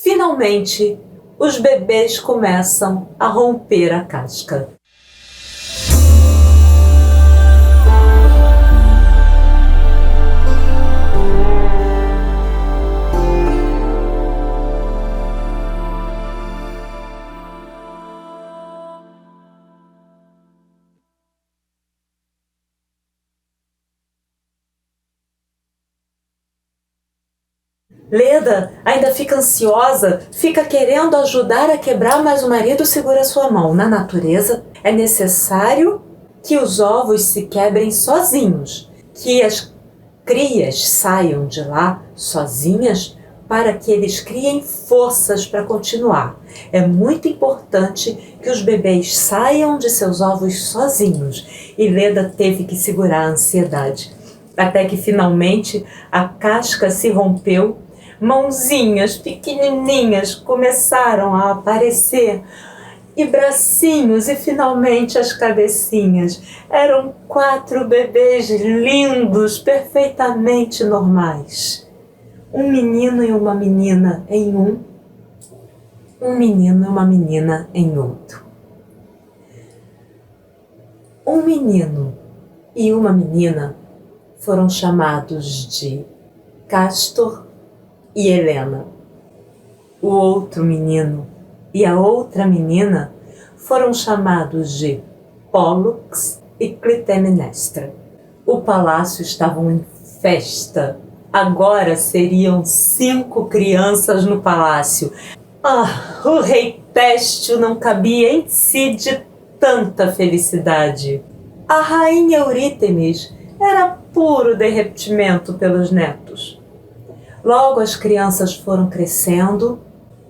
Finalmente, os bebês começam a romper a casca. Leda ainda fica ansiosa, fica querendo ajudar a quebrar, mas o marido segura sua mão. Na natureza, é necessário que os ovos se quebrem sozinhos, que as crias saiam de lá sozinhas para que eles criem forças para continuar. É muito importante que os bebês saiam de seus ovos sozinhos. E Leda teve que segurar a ansiedade, até que finalmente a casca se rompeu. Mãozinhas pequenininhas começaram a aparecer, e bracinhos, e finalmente as cabecinhas. Eram 4 bebês lindos, perfeitamente normais. Um menino e uma menina em um menino e uma menina em outro. Um menino e uma menina foram chamados de Castor e Helena. O outro menino e a outra menina foram chamados de Pólux e Clitemnestra. O palácio estava em festa. Agora seriam 5 crianças no palácio. O rei Téstio não cabia em si de tanta felicidade. A rainha Eurítemis era puro derretimento pelos netos. Logo as crianças foram crescendo.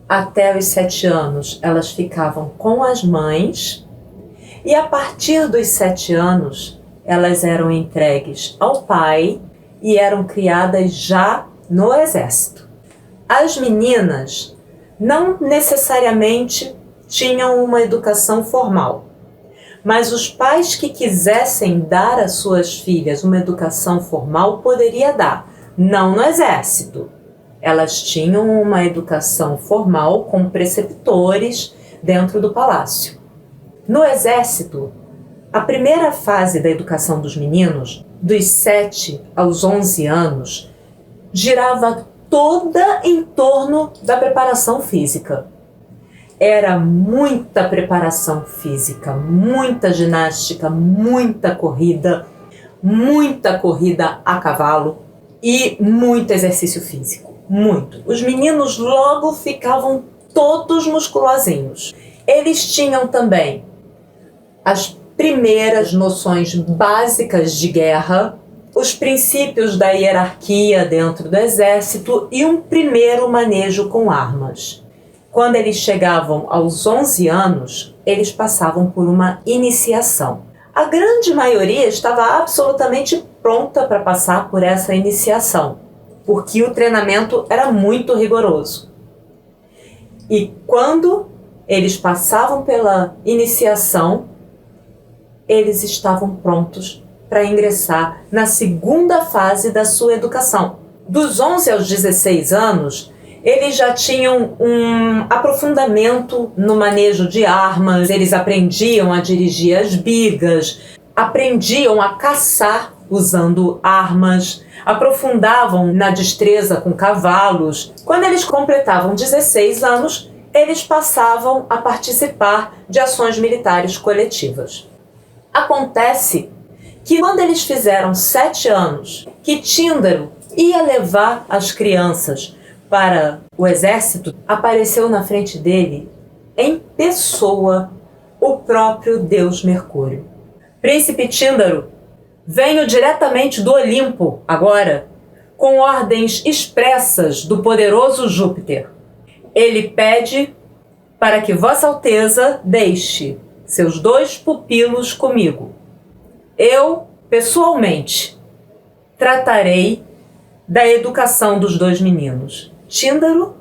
Até os 7 anos elas ficavam com as mães, e a partir dos 7 anos elas eram entregues ao pai e eram criadas já no exército. As meninas não necessariamente tinham uma educação formal, mas os pais que quisessem dar às suas filhas uma educação formal poderia dar. Não no exército. Elas tinham uma educação formal com preceptores dentro do palácio. No exército, a primeira fase da educação dos meninos, dos 7 aos 11 anos, girava toda em torno da preparação física. Era muita preparação física, muita ginástica, muita corrida a cavalo, e muito exercício físico, muito. Os meninos logo ficavam todos musculosinhos. Eles tinham também as primeiras noções básicas de guerra, os princípios da hierarquia dentro do exército e um primeiro manejo com armas. Quando eles chegavam aos 11 anos, eles passavam por uma iniciação. A grande maioria estava absolutamente pronta para passar por essa iniciação, porque o treinamento era muito rigoroso. E quando eles passavam pela iniciação, eles estavam prontos para ingressar na segunda fase da sua educação. Dos 11 aos 16 anos, eles já tinham um aprofundamento no manejo de armas, eles aprendiam a dirigir as bigas, aprendiam a caçar usando armas, aprofundavam na destreza com cavalos. Quando eles completavam 16 anos, eles passavam a participar de ações militares coletivas. Acontece que quando eles fizeram 7 anos, que Tíndaro ia levar as crianças para o exército, apareceu na frente dele, em pessoa, o próprio deus Mercúrio. Príncipe Tíndaro, venho diretamente do Olimpo, agora, com ordens expressas do poderoso Júpiter. Ele pede para que Vossa Alteza deixe seus 2 pupilos comigo. Eu, pessoalmente, tratarei da educação dos 2 meninos. Tíndaro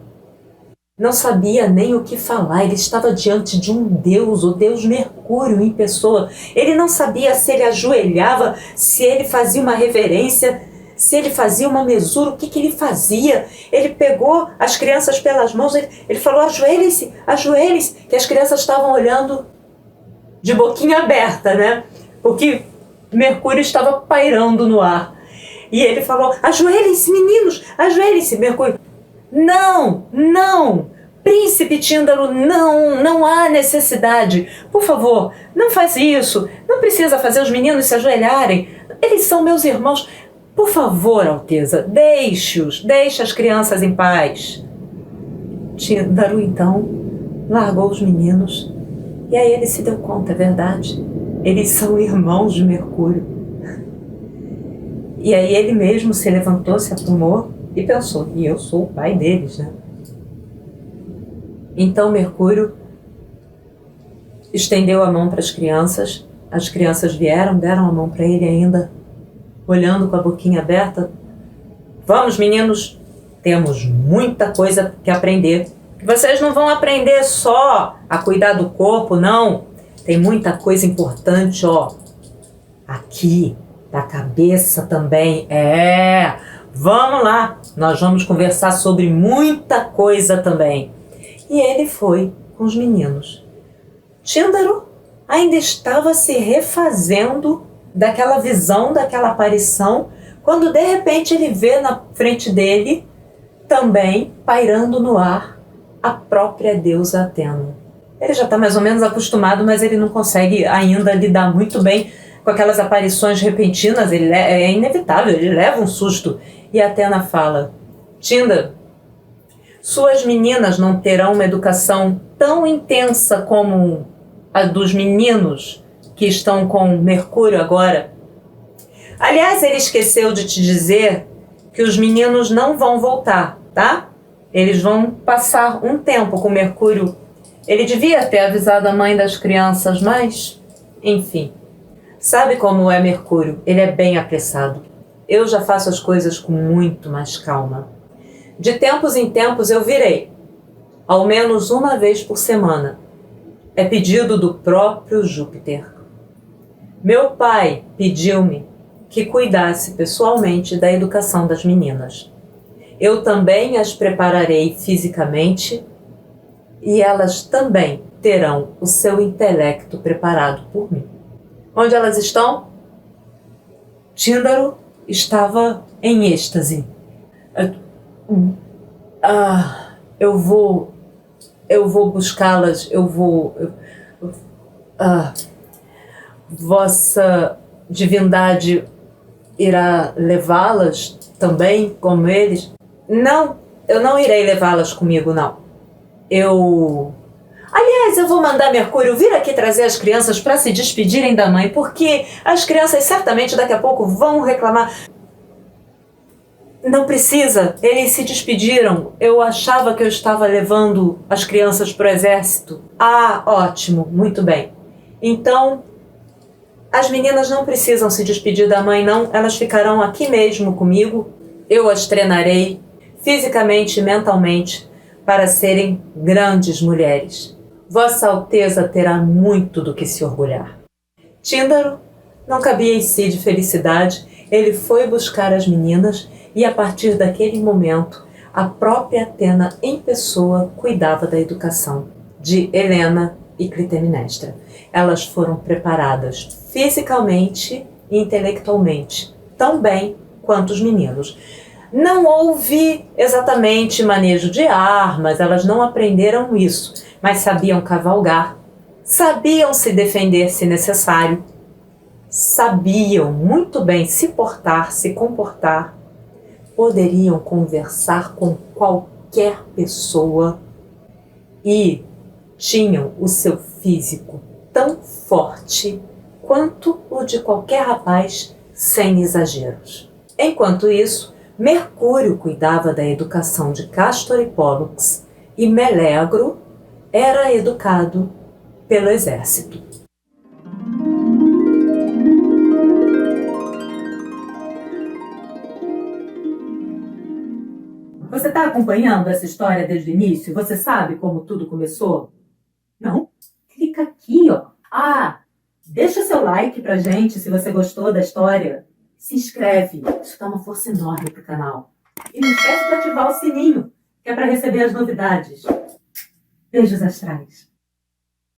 não sabia nem o que falar. Ele estava diante de um deus, o deus Mercúrio em pessoa. Ele não sabia se ele ajoelhava, se ele fazia uma reverência, se ele fazia uma mesura, o que ele fazia? Ele pegou as crianças pelas mãos, ele falou, ajoelhem-se, que as crianças estavam olhando de boquinha aberta, né? Porque Mercúrio estava pairando no ar. E ele falou, ajoelhem-se, meninos, ajoelhem-se, Mercúrio. Não, príncipe Tíndaro, não há necessidade. Por favor, não faz isso. Não precisa fazer os meninos se ajoelharem. Eles são meus irmãos. Por favor, Alteza, deixe as crianças em paz. Tíndaro, então, largou os meninos. E aí ele se deu conta, é verdade. Eles são irmãos de Mercúrio. E aí ele mesmo se levantou, se aprumou e pensou, e eu sou o pai deles, né? Então Mercúrio estendeu a mão para as crianças vieram, deram a mão para ele ainda, olhando com a boquinha aberta. Vamos, meninos, temos muita coisa que aprender. Vocês não vão aprender só a cuidar do corpo, não. Tem muita coisa importante, ó, aqui, da cabeça também. Vamos lá, nós vamos conversar sobre muita coisa também. E ele foi com os meninos. Tíndaro ainda estava se refazendo daquela visão, daquela aparição, quando de repente ele vê na frente dele, também pairando no ar, a própria deusa Atena. Ele já está mais ou menos acostumado, mas ele não consegue ainda lidar muito bem com aquelas aparições repentinas. É inevitável, ele leva um susto. E Atena fala, Tíndaro, suas meninas não terão uma educação tão intensa como a dos meninos que estão com Mercúrio agora. Aliás, ele esqueceu de te dizer que os meninos não vão voltar, tá? Eles vão passar um tempo com Mercúrio. Ele devia ter avisado a mãe das crianças, mas, enfim. Sabe como é Mercúrio? Ele é bem apressado. Eu já faço as coisas com muito mais calma. De tempos em tempos eu virei, ao menos uma vez por semana. É pedido do próprio Júpiter. Meu pai pediu-me que cuidasse pessoalmente da educação das meninas. Eu também as prepararei fisicamente e elas também terão o seu intelecto preparado por mim. Onde elas estão? Tíndaro estava em êxtase. Eu vou buscá-las, vossa divindade irá levá-las também, como eles? Não, eu não irei levá-las comigo, não. Aliás, eu vou mandar Mercúrio vir aqui trazer as crianças para se despedirem da mãe, porque as crianças certamente daqui a pouco vão reclamar. Não precisa, eles se despediram. Eu achava que eu estava levando as crianças para o exército. Ótimo, muito bem. Então, as meninas não precisam se despedir da mãe, não. Elas ficarão aqui mesmo comigo. Eu as treinarei fisicamente e mentalmente para serem grandes mulheres. Vossa Alteza terá muito do que se orgulhar. Tíndaro não cabia em si de felicidade. Ele foi buscar as meninas e, a partir daquele momento, a própria Atena em pessoa cuidava da educação de Helena e Clitemnestra. Elas foram preparadas fisicamente e intelectualmente, tão bem quanto os meninos. Não houve exatamente manejo de armas, elas não aprenderam isso, mas sabiam cavalgar, sabiam se defender se necessário, sabiam muito bem se portar, se comportar, poderiam conversar com qualquer pessoa e tinham o seu físico tão forte quanto o de qualquer rapaz, sem exageros. Enquanto isso, Mercúrio cuidava da educação de Castor e Pólux e Melegro era educado pelo exército. Você está acompanhando essa história desde o início? Você sabe como tudo começou? Não? Clica aqui, ó. Deixa seu like pra gente se você gostou da história. se inscreve, isso dá uma força enorme pro canal. E não esquece de ativar o sininho, que é para receber as novidades. Beijos astrais.